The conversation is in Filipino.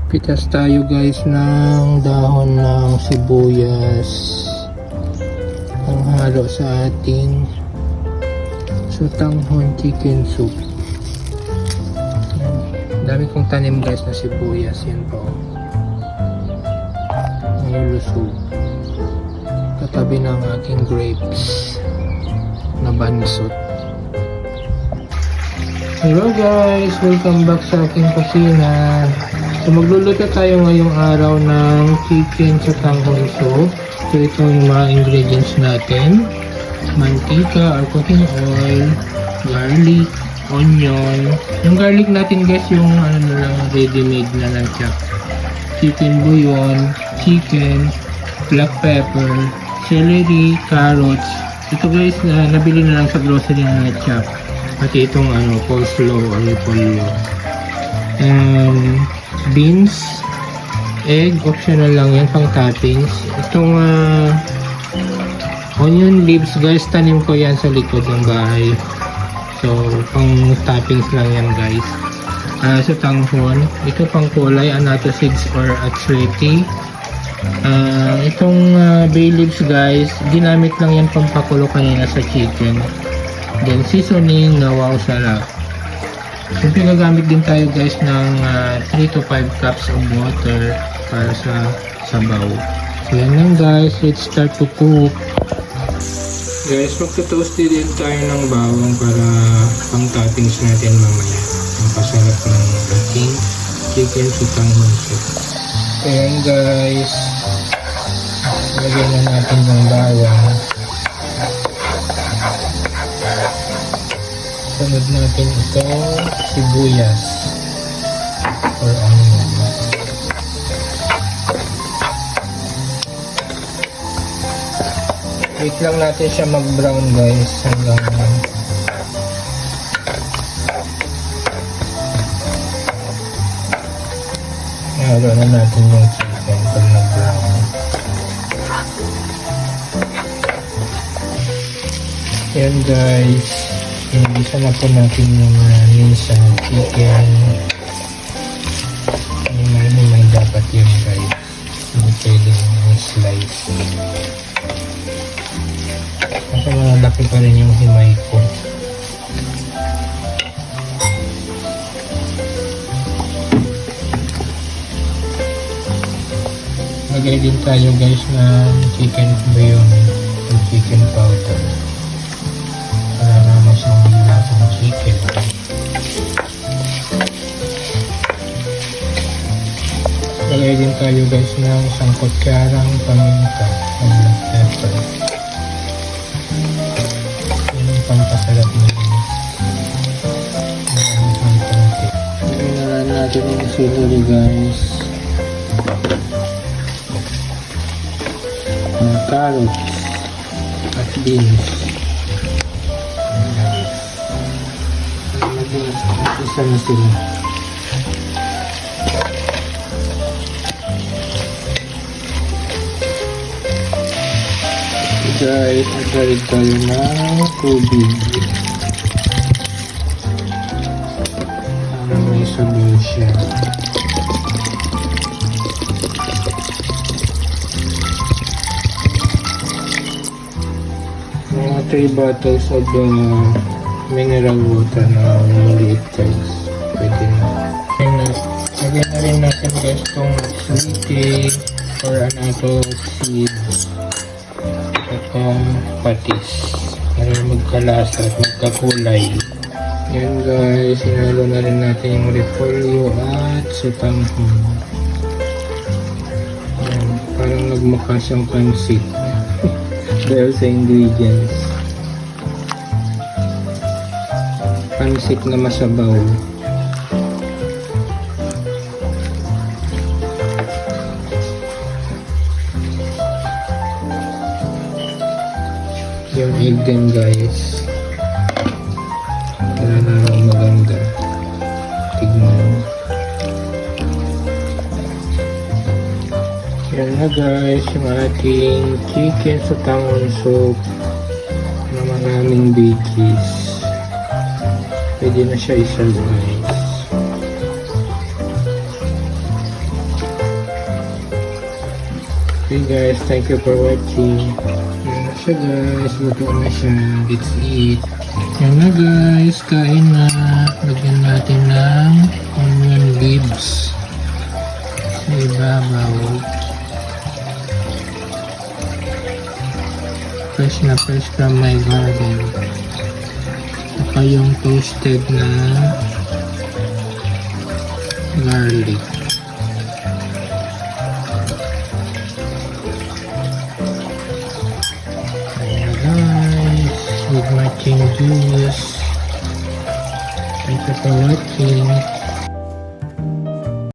Pitas tayo guys ng dahon ng sibuyas panghalo sa ating sutanghon chicken soup. Dami kong tanim guys na sibuyas. Yan po, nilusog katabi ng aking grapes na bansot. Hello guys, welcome back sa aking kusina. So magluluto tayo ngayong araw ng chicken sa tanghon soup. So ito yung mga ingredients natin: mantika or cooking oil, garlic, onion. Yung garlic natin guys, yung ready made na na-chop. Chicken bouillon, chicken, black pepper, celery, carrots. Ito guys na nabili na lang sa grocery na na-chop. Pati itong coleslaw or repolyo. Beans, egg, optional lang yan, pang toppings. Itong onion leaves guys, tanim ko yan sa likod ng bahay. So, pang toppings lang yan guys. Sa tanghon, ito pang kulay, anato seeds or atsweti. Itong bay leaves guys, ginamit lang yan pampakulo kanina sa chicken. Then seasoning na wow sarap. Siyempre gagamit din tayo guys ng 3 to 5 cups of water para sa sabaw. So yan lang guys, let's start to cook. Guys, magtutoasty din tayo ng bawang para pang toppings natin mamaya. Ang pasarap ng ating chicken sutanghon soup. So yan guys, lagyan na natin ng bawang. Sunod natin itong sibuyas or onion. Wait lang natin siya mag-brown guys hanggang halo na natin yung chicken pag nag-brown. Yan guys, inigisa na po natin yung minsa chicken. May dapat yun guys, hindi pwedeng slice kasi malaki pa rin yung himay ko. Lagay din tayo guys ng chicken bouillon o chicken powder para mas mamilas ang chicken. Lagay din tayo guys ng sangkot karang paminta o black pepper. Yan yung pampasarap na yun. Tingnan natin yung celery guys, carrots at beans. Isa na sila. Guys, nagkarig tayo ng tubig para may sabaw siya. Mga 3 bottles of mineral water na maliit guys, pwede na. Lagyan na rin natin guys itong sweetie or anato seeds at patis para magkalasa at magkakulay. Yan guys, hinalo na rin natin yung repolyo at sutanghon. Yan, parang nagmukha siyang pansit dahil sa ingredients. Pansit na masabaw. Yung egg din guys, para na maganda tignan. Yan na guys, yung ating chicken sa tanghon soup na maraming veggies. Pwede na siya i-serve guys. Okay guys, thank you for watching. Yan na siya guys, luto na siya. Let's eat. Yan na guys, kain na. Lagyan natin ng onion leaves sa ibabaw. Fresh na fresh from my garden. Saka yung toasted na garlic. Ayan guys, with matching juice. Thank you for watching.